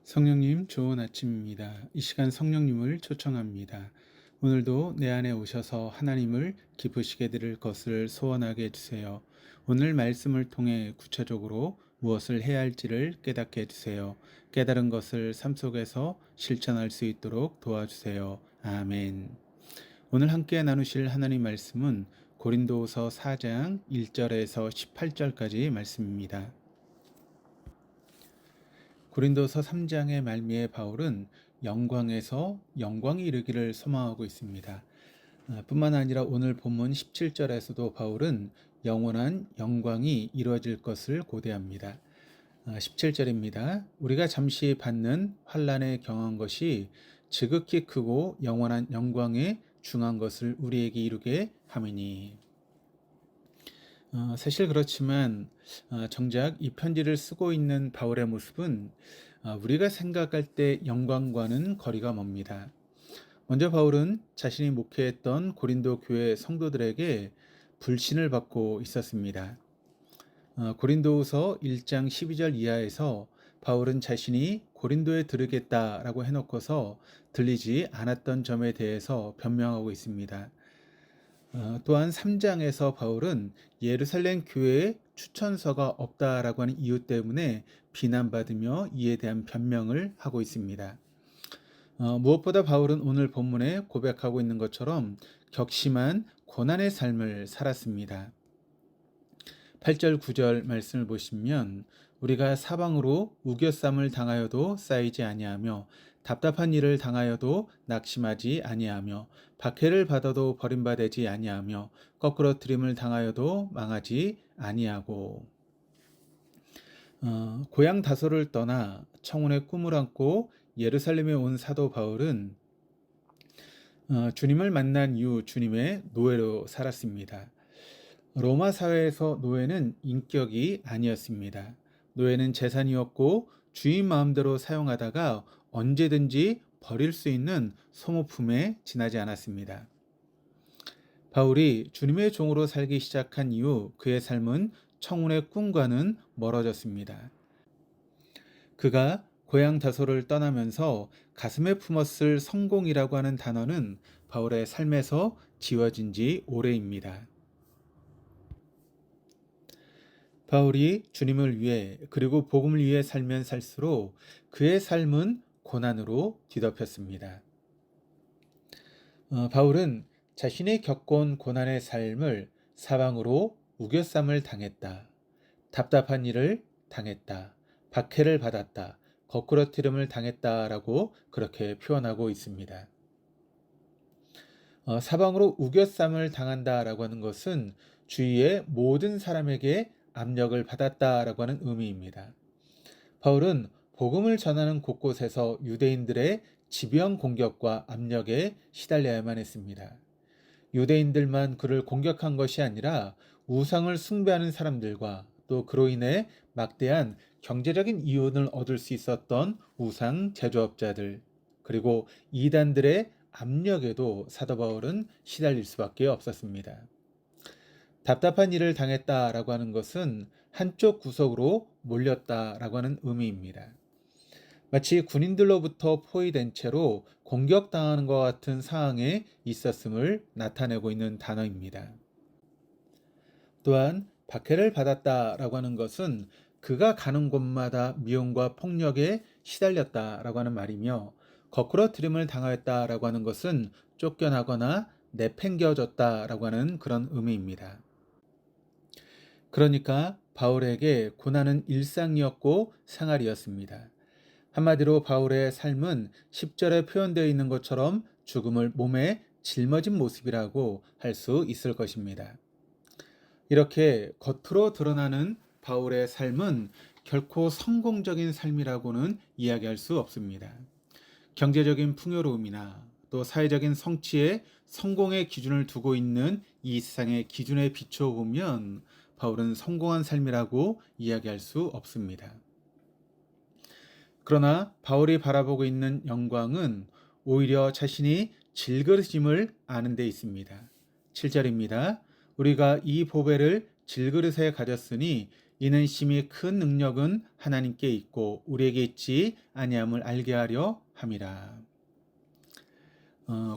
성령님, 좋은 아침입니다. 이 시간 성령님을 초청합니다. 오늘도 내 안에 오셔서 하나님을 기쁘시게 드릴 것을 소원하게 해주세요. 오늘 말씀을 통해 구체적으로 무엇을 해야 할지를 깨닫게 해주세요. 깨달은 것을 삶 속에서 실천할 수 있도록 도와주세요. 아멘. 오늘 함께 나누실 하나님 말씀은 고린도후서 4장 1절에서 18절까지 말씀입니다. 고린도서 3장의 말미에 바울은 영광에서 영광이 이르기를 소망하고 있습니다. 뿐만 아니라 오늘 본문 17절에서도 바울은 영원한 영광이 이루어질 것을 고대합니다. 17절입니다. 우리가 잠시 받는 환난에 경한 것이 지극히 크고 영원한 영광에 중한 것을 우리에게 이루게 함이니. 사실 그렇지만 정작 이 편지를 쓰고 있는 바울의 모습은 우리가 생각할 때 영광과는 거리가 멉니다. 먼저 바울은 자신이 목회했던 고린도 교회 성도들에게 불신을 받고 있었습니다. 고린도후서 1장 12절 이하에서 바울은 자신이 고린도에 들으겠다라고 해놓고서 들리지 않았던 점에 대해서 변명하고 있습니다. 또한 3장에서 바울은 예루살렘 교회에 추천서가 없다라고 하는 이유 때문에 비난받으며 이에 대한 변명을 하고 있습니다. 무엇보다 바울은 오늘 본문에 고백하고 있는 것처럼 격심한 고난의 삶을 살았습니다. 8절 9절 말씀을 보시면 우리가 사방으로 우겨쌈을 당하여도 쌓이지 아니하며 답답한 일을 당하여도 낙심하지 아니하며 박해를 받아도 버림받지 아니하며 거꾸러뜨림을 당하여도 망하지 아니하고. 고향 다소를 떠나 청혼의 꿈을 안고 예루살렘에 온 사도 바울은 주님을 만난 이후 주님의 노예로 살았습니다. 로마 사회에서 노예는 인격이 아니었습니다. 노예는 재산이었고 주인 마음대로 사용하다가 언제든지 버릴 수 있는 소모품에 지나지 않았습니다. 바울이 주님의 종으로 살기 시작한 이후 그의 삶은 청혼의 꿈과는 멀어졌습니다. 그가 고향 다소를 떠나면서 가슴에 품었을 성공이라고 하는 단어는 바울의 삶에서 지워진 지 오래입니다. 바울이 주님을 위해 그리고 복음을 위해 살면 살수록 그의 삶은 고난으로 뒤덮였습니다. 바울은 자신이 겪은 고난의 삶을 사방으로 우겨쌈을 당했다. 답답한 일을 당했다. 박해를 받았다. 거꾸러뜨림을 당했다라고 그렇게 표현하고 있습니다. 사방으로 우겨쌈을 당한다라고 하는 것은 주위의 모든 사람에게 압력을 받았다라고 하는 의미입니다. 바울은 복음을 전하는 곳곳에서 유대인들의 집요한 공격과 압력에 시달려야만 했습니다. 유대인들만 그를 공격한 것이 아니라 우상을 숭배하는 사람들과 또 그로 인해 막대한 경제적인 이윤을 얻을 수 있었던 우상 제조업자들, 그리고 이단들의 압력에도 사도 바울은 시달릴 수밖에 없었습니다. 답답한 일을 당했다라고 하는 것은 한쪽 구석으로 몰렸다라고 하는 의미입니다. 마치 군인들로부터 포위된 채로 공격당하는 것 같은 상황에 있었음을 나타내고 있는 단어입니다. 또한 박해를 받았다라고 하는 것은 그가 가는 곳마다 미움과 폭력에 시달렸다라고 하는 말이며, 거꾸러뜨림을 당하였다라고 하는 것은 쫓겨나거나 내팽겨졌다라고 하는 그런 의미입니다. 그러니까 바울에게 고난은 일상이었고 생활이었습니다. 한마디로 바울의 삶은 10절에 표현되어 있는 것처럼 죽음을 몸에 짊어진 모습이라고 할 수 있을 것입니다. 이렇게 겉으로 드러나는 바울의 삶은 결코 성공적인 삶이라고는 이야기할 수 없습니다. 경제적인 풍요로움이나 또 사회적인 성취에 성공의 기준을 두고 있는 이 세상의 기준에 비춰보면 바울은 성공한 삶이라고 이야기할 수 없습니다. 그러나 바울이 바라보고 있는 영광은 오히려 자신이 질그릇임을 아는 데 있습니다. 7절입니다. 우리가 이 보배를 질그릇에 가졌으니 이는 심히 큰 능력은 하나님께 있고 우리에게 있지 아니함을 알게 하려 함이라.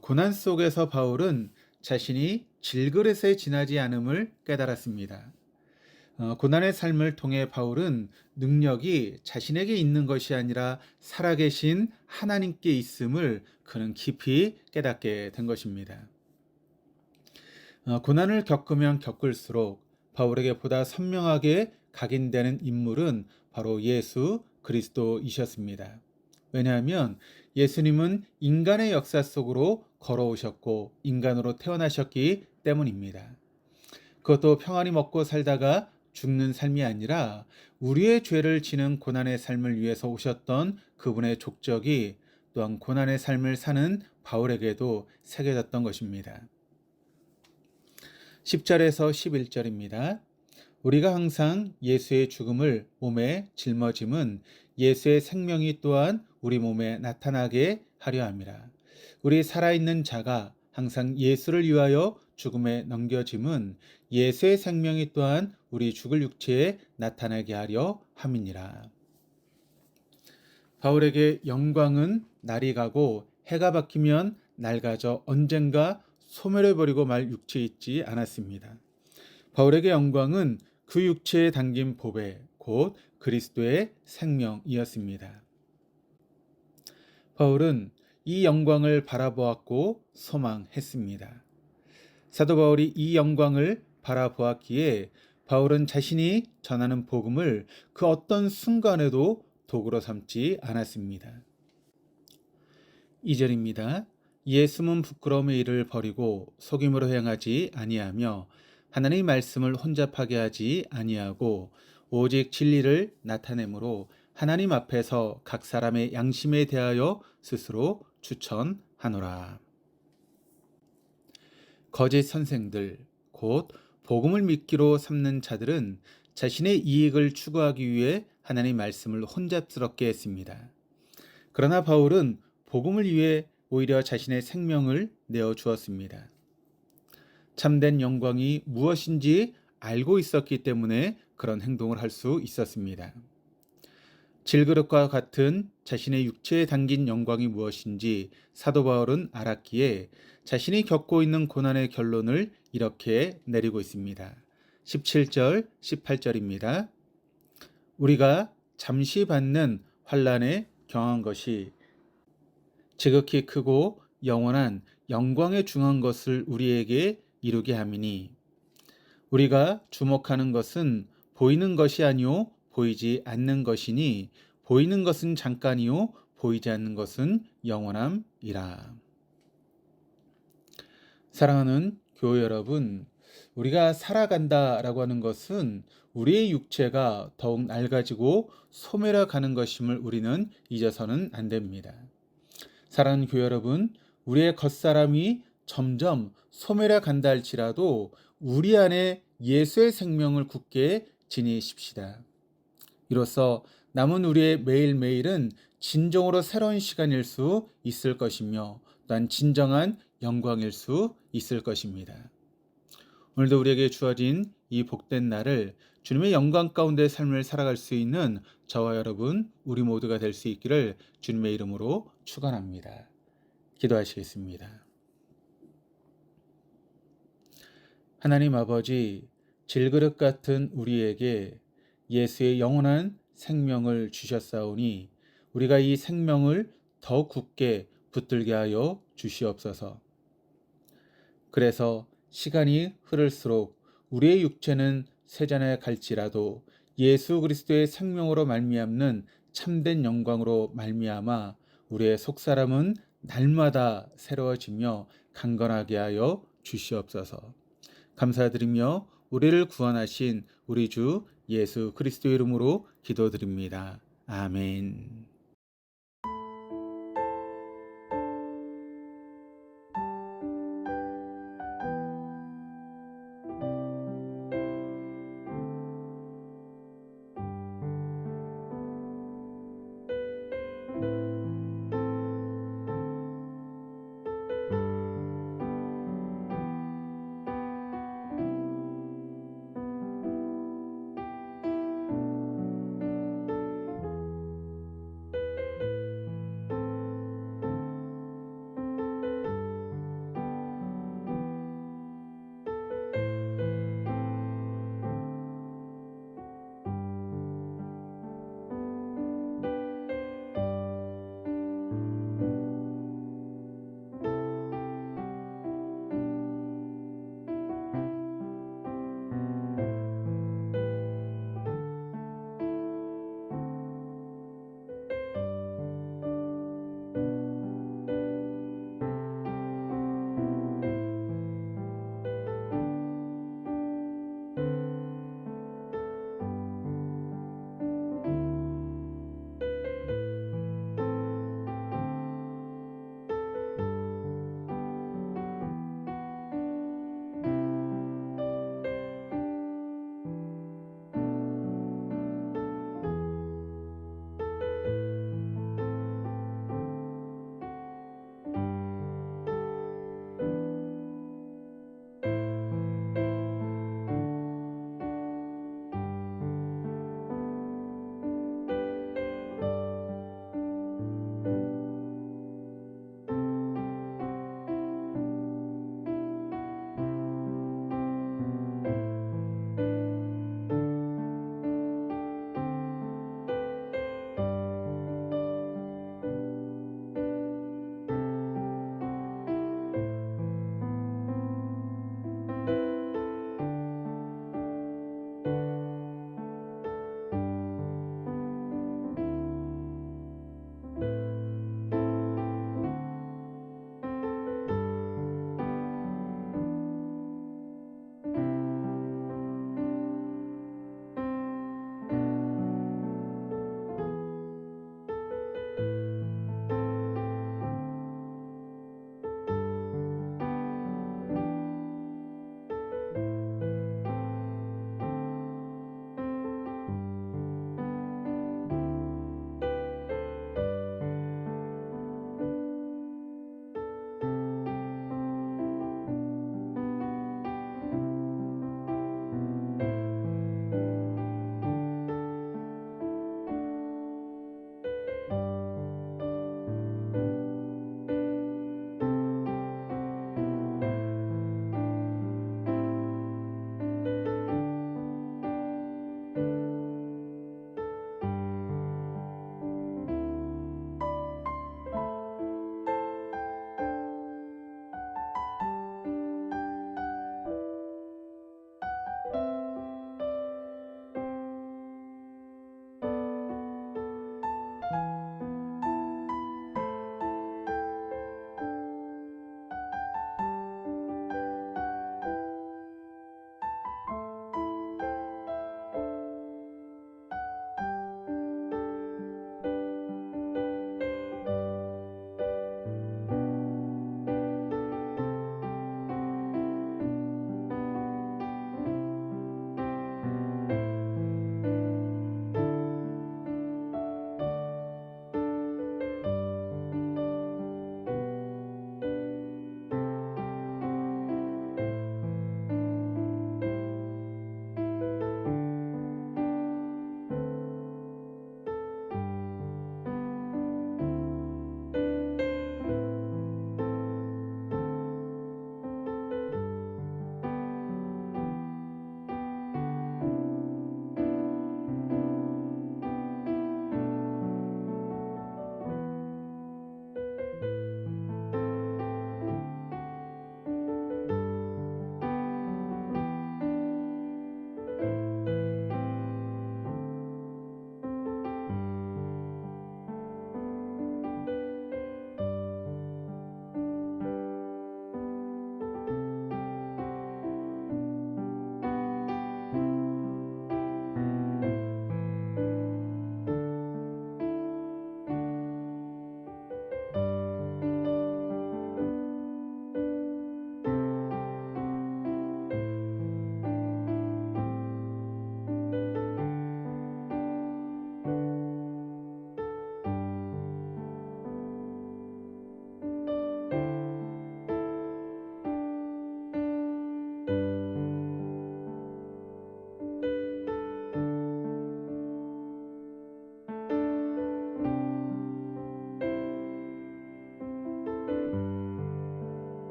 고난 속에서 바울은 자신이 질그릇에 지나지 않음을 깨달았습니다. 고난의 삶을 통해 바울은 능력이 자신에게 있는 것이 아니라 살아계신 하나님께 있음을 그는 깊이 깨닫게 된 것입니다. 고난을 겪으면 겪을수록 바울에게 보다 선명하게 각인되는 인물은 바로 예수 그리스도이셨습니다. 왜냐하면 예수님은 인간의 역사 속으로 걸어오셨고 인간으로 태어나셨기 때문입니다. 그것도 평안히 먹고 살다가 죽는 삶이 아니라 우리의 죄를 지는 고난의 삶을 위해서 오셨던 그분의 족적이 또한 고난의 삶을 사는 바울에게도 새겨졌던 것입니다. 10절에서 11절입니다. 우리가 항상 예수의 죽음을 몸에 짊어짐은 예수의 생명이 또한 우리 몸에 나타나게 하려 함이라. 우리 살아있는 자가 항상 예수를 위하여 죽음에 넘겨짐은 예수의 생명이 또한 우리 죽을 육체에 나타나게 하려 함이니라. 바울에게 영광은 날이 가고 해가 바뀌면 낡아져 언젠가 소멸해버리고 말 육체에 있지 않았습니다. 바울에게 영광은 그 육체에 담긴 보배, 곧 그리스도의 생명이었습니다. 바울은 이 영광을 바라보았고 소망했습니다. 사도 바울이 이 영광을 바라보았기에 바울은 자신이 전하는 복음을 그 어떤 순간에도 도구로 삼지 않았습니다. 2절입니다. 예수는 부끄러움의 일을 버리고 속임으로 행하지 아니하며 하나님의 말씀을 혼잡하게 하지 아니하고 오직 진리를 나타내므로 하나님 앞에서 각 사람의 양심에 대하여 스스로 추천하노라. 거짓 선생들, 곧 복음을 믿기로 삼는 자들은 자신의 이익을 추구하기 위해 하나님의 말씀을 혼잡스럽게 했습니다. 그러나 바울은 복음을 위해 오히려 자신의 생명을 내어 주었습니다. 참된 영광이 무엇인지 알고 있었기 때문에 그런 행동을 할 수 있었습니다. 질그릇과 같은 자신의 육체에 담긴 영광이 무엇인지 사도 바울은 알았기에 자신이 겪고 있는 고난의 결론을 이렇게 내리고 있습니다. 17절, 18절입니다. 우리가 잠시 받는 환난에 경한 것이 지극히 크고 영원한 영광에 중한 것을 우리에게 이루게 함이니 우리가 주목하는 것은 보이는 것이 아니요 보이지 않는 것이니 보이는 것은 잠깐이요 보이지 않는 것은 영원함이라. 사랑하는 교회 여러분, 우리가 살아간다라고 하는 것은 우리의 육체가 더욱 낡아지고 소멸해 가는 것임을 우리는 잊어서는 안 됩니다. 사랑하는 교회 여러분, 우리의 겉사람이 점점 소멸해 간다 할지라도 우리 안에 예수의 생명을 굳게 지니십시다. 이로써 남은 우리의 매일매일은 진정으로 새로운 시간일 수 있을 것이며 또한 진정한 영광일 수 있을 것입니다. 오늘도 우리에게 주어진 이 복된 날을 주님의 영광 가운데 삶을 살아갈 수 있는 저와 여러분, 우리 모두가 될 수 있기를 주님의 이름으로 축원합니다. 기도하시겠습니다. 하나님 아버지, 질그릇 같은 우리에게 예수의 영원한 생명을 주셨사오니 우리가 이 생명을 더 굳게 붙들게 하여 주시옵소서. 그래서 시간이 흐를수록 우리의 육체는 쇠잔에 갈지라도 예수 그리스도의 생명으로 말미암는 참된 영광으로 말미암아 우리의 속사람은 날마다 새로워지며 강건하게 하여 주시옵소서. 감사드리며 우리를 구원하신 우리 주 예수 그리스도 이름으로 기도드립니다. 아멘.